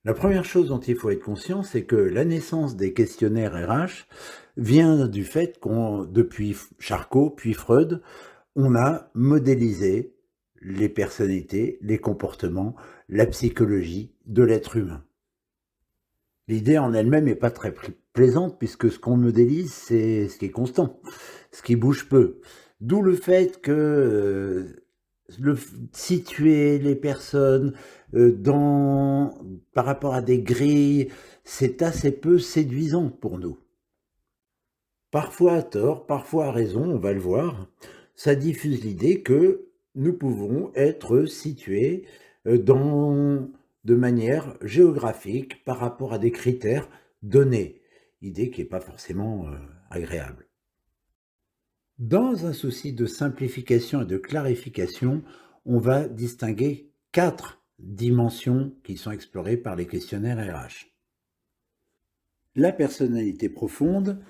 La première chose dont il faut être conscient, c'est que la naissance des questionnaires RH vient du fait depuis Charcot, puis Freud, on a modélisé les personnalités, les comportements, la psychologie de l'être humain. L'idée en elle-même n'est pas très plaisante puisque ce qu'on modélise, c'est ce qui est constant, ce qui bouge peu. D'où le fait que situer les personnes par rapport à des grilles, c'est assez peu séduisant pour nous. Parfois à tort, parfois à raison, on va le voir, ça diffuse l'idée que nous pouvons être situés de manière géographique par rapport à des critères donnés, idée qui n'est pas forcément agréable. Dans un souci de simplification et de clarification, on va distinguer 4 dimensions qui sont explorées par les questionnaires RH. La personnalité profonde,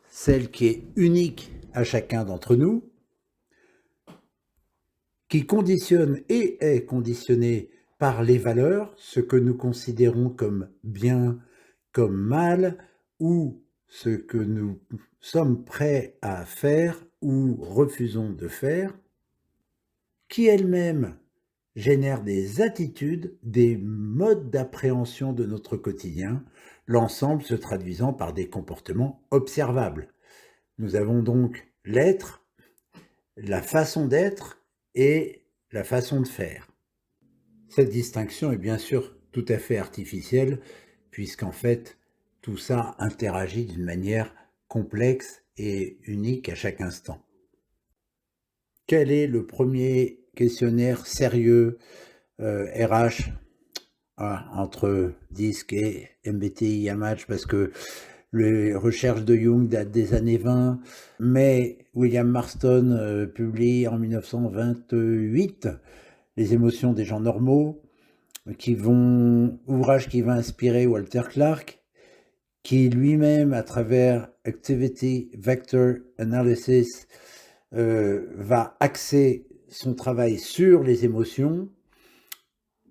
celle qui est unique à chacun d'entre nous, qui conditionne et est conditionnée par les valeurs, ce que nous considérons comme bien, comme mal, ou ce que nous sommes prêts à faire ou refusons de faire, qui elle-même génère des attitudes, des modes d'appréhension de notre quotidien, l'ensemble se traduisant par des comportements observables. Nous avons donc l'être, la façon d'être et la façon de faire. Cette distinction est bien sûr tout à fait artificielle, puisqu'en fait, tout ça interagit d'une manière complexe et unique à chaque instant. Quel est le premier questionnaire sérieux RH entre DISC et MBTI à match, parce que les recherches de Jung datent des années 20, mais William Marston publie en 1928 Les émotions des gens normaux, ouvrage qui va inspirer Walter Clark, qui lui-même, à travers Activity Vector Analysis, va axer son travail sur les émotions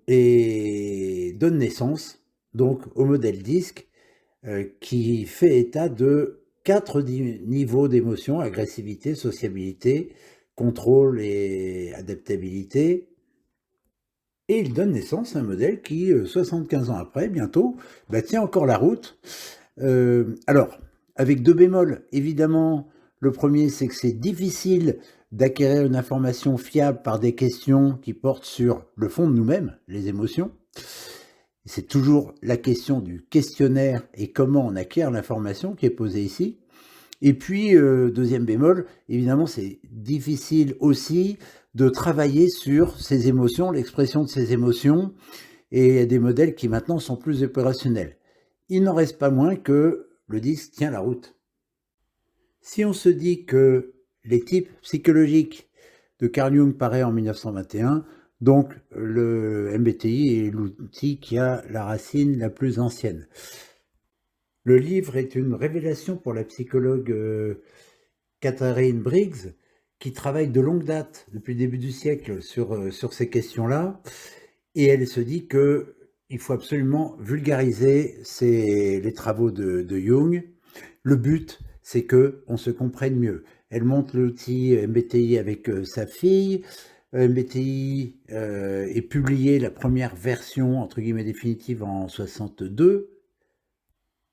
et donne naissance donc au modèle DISC qui fait état de 4 niveaux d'émotions: agressivité, sociabilité, contrôle et adaptabilité. Et il donne naissance à un modèle qui, 75 ans après, bientôt, tient encore la route. Alors, avec 2 bémols, évidemment. Le premier, c'est que c'est difficile d'acquérir une information fiable par des questions qui portent sur le fond de nous-mêmes, les émotions. C'est toujours la question du questionnaire et comment on acquiert l'information qui est posée ici. Et puis, deuxième bémol, évidemment, c'est difficile aussi de travailler sur ces émotions, l'expression de ces émotions, et il y a des modèles qui maintenant sont plus opérationnels. Il n'en reste pas moins que le DISC tient la route. Si on se dit que les types psychologiques de Carl Jung paraît en 1921, donc le MBTI est l'outil qui a la racine la plus ancienne. Le livre est une révélation pour la psychologue Catherine Briggs, qui travaille de longue date, depuis le début du siècle, sur ces questions-là, et elle se dit qu'il faut absolument vulgariser les travaux de Jung. Le but, c'est qu'on se comprenne mieux. Elle monte l'outil MBTI avec sa fille. MBTI est publié, la première version, entre guillemets définitive, en 62.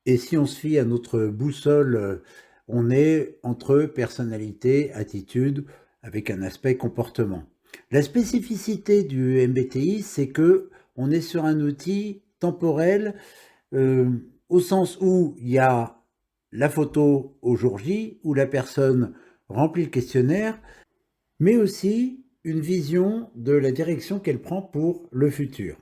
Et si on se fie à notre boussole, on est entre personnalité, attitude, avec un aspect comportement. La spécificité du MBTI, c'est que on est sur un outil temporel, au sens où il y a la photo au jour J, où la personne remplit le questionnaire, mais aussi une vision de la direction qu'elle prend pour le futur.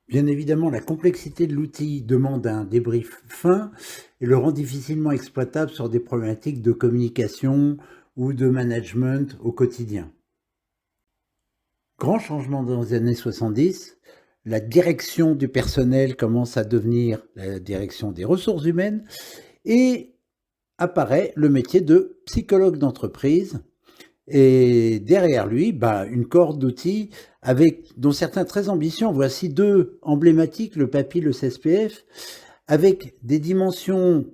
Bien évidemment, la complexité de l'outil demande un débrief fin et le rend difficilement exploitable sur des problématiques de communication ou de management au quotidien. Grand changement dans les années 70, la direction du personnel commence à devenir la direction des ressources humaines et apparaît le métier de psychologue d'entreprise. Et derrière lui, une corde d'outils dont certains très ambitieux. Voici deux emblématiques, le PAPI, le CSPF, avec des dimensions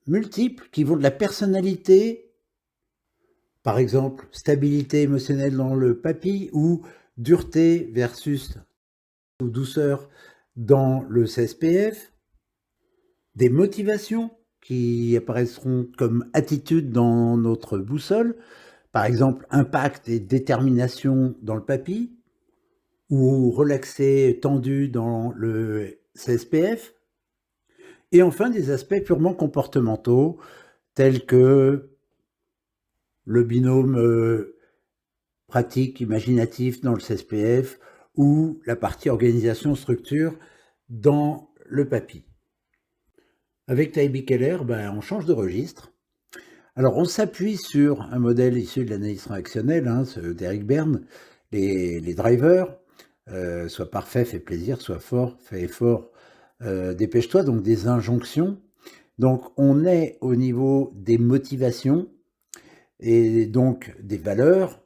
multiples qui vont de la personnalité, par exemple stabilité émotionnelle dans le PAPI ou dureté versus ou douceur dans le CSPF, des motivations qui apparaîtront comme attitudes dans notre boussole, par exemple impact et détermination dans le PAPI, ou relaxé, tendu dans le CSPF, et enfin des aspects purement comportementaux, tels que le binôme pratique imaginatif dans le CSPF, ou la partie organisation-structure dans le PAPI. Avec Taibbi Keller, on change de registre. Alors, on s'appuie sur un modèle issu de l'analyse transactionnelle, d'Eric Berne, les drivers, soit parfait, fait plaisir, soit fort, fait effort, dépêche-toi, donc des injonctions. Donc, on est au niveau des motivations et donc des valeurs.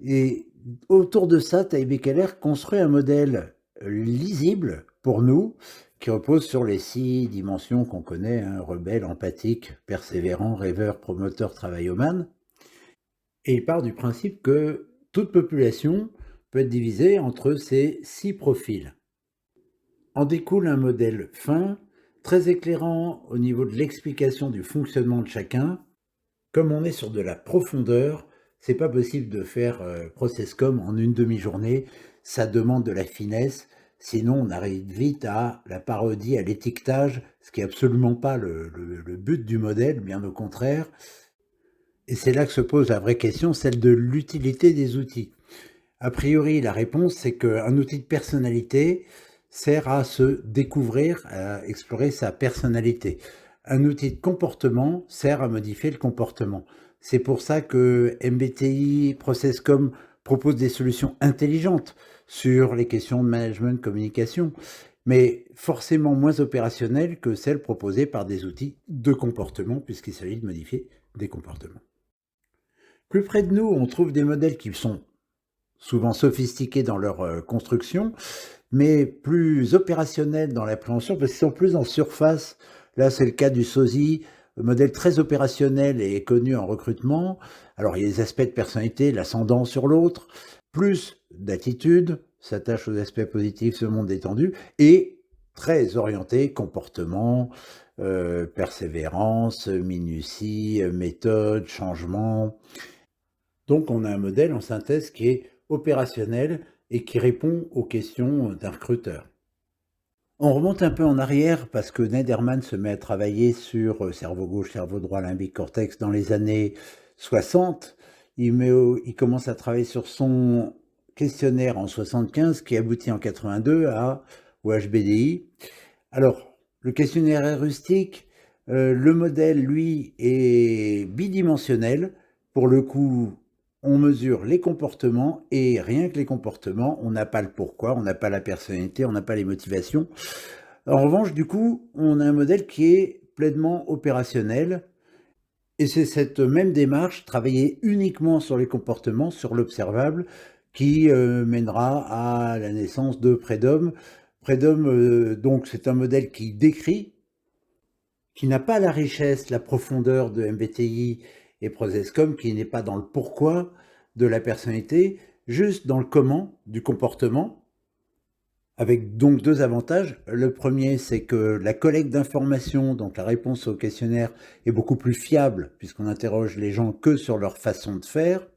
Et autour de ça, Taibbi Keller construit un modèle lisible pour nous, qui repose sur les 6 dimensions qu'on connaît, rebelle, empathique, persévérant, rêveur, promoteur, travaillomane. Et il part du principe que toute population peut être divisée entre ces 6 profils. En découle un modèle fin, très éclairant au niveau de l'explication du fonctionnement de chacun. Comme on est sur de la profondeur, c'est pas possible de faire ProcessCom en une demi-journée, ça demande de la finesse. Sinon, on arrive vite à la parodie, à l'étiquetage, ce qui n'est absolument pas le but du modèle, bien au contraire. Et c'est là que se pose la vraie question, celle de l'utilité des outils. A priori, la réponse, c'est qu'un outil de personnalité sert à se découvrir, à explorer sa personnalité. Un outil de comportement sert à modifier le comportement. C'est pour ça que MBTI, ProcessCom propose des solutions intelligentes sur les questions de management, communication, mais forcément moins opérationnelles que celles proposées par des outils de comportement, puisqu'il s'agit de modifier des comportements. Plus près de nous, on trouve des modèles qui sont souvent sophistiqués dans leur construction, mais plus opérationnels dans l'appréhension, parce qu'ils sont plus en surface. Là, c'est le cas du SOSI, un modèle très opérationnel et connu en recrutement. Alors, il y a des aspects de personnalité, l'ascendant sur l'autre, plus d'attitude, s'attache aux aspects positifs, ce monde détendu, et très orienté comportement, persévérance, minutie, méthode, changement. Donc, on a un modèle en synthèse qui est opérationnel et qui répond aux questions d'un recruteur. On remonte un peu en arrière parce que Nederman se met à travailler sur cerveau gauche, cerveau droit, limbique, cortex dans les années 60. Il commence à travailler sur son questionnaire en 75 qui aboutit en 82 au HBDI. Alors, le questionnaire rustique, le modèle, lui, est bidimensionnel. Pour le coup, on mesure les comportements et rien que les comportements, on n'a pas le pourquoi, on n'a pas la personnalité, on n'a pas les motivations. En revanche, du coup, on a un modèle qui est pleinement opérationnel et c'est cette même démarche, travailler uniquement sur les comportements, sur l'observable, qui mènera à la naissance de Predom. Predom, donc, c'est un modèle qui décrit, qui n'a pas la richesse, la profondeur de MBTI et ProcessCom, qui n'est pas dans le pourquoi de la personnalité, juste dans le comment du comportement, avec donc 2 avantages. Le premier, c'est que la collecte d'informations, donc la réponse au questionnaire, est beaucoup plus fiable, puisqu'on interroge les gens que sur leur façon de faire.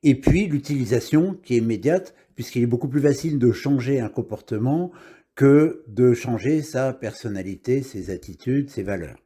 Et puis l'utilisation qui est immédiate, puisqu'il est beaucoup plus facile de changer un comportement que de changer sa personnalité, ses attitudes, ses valeurs.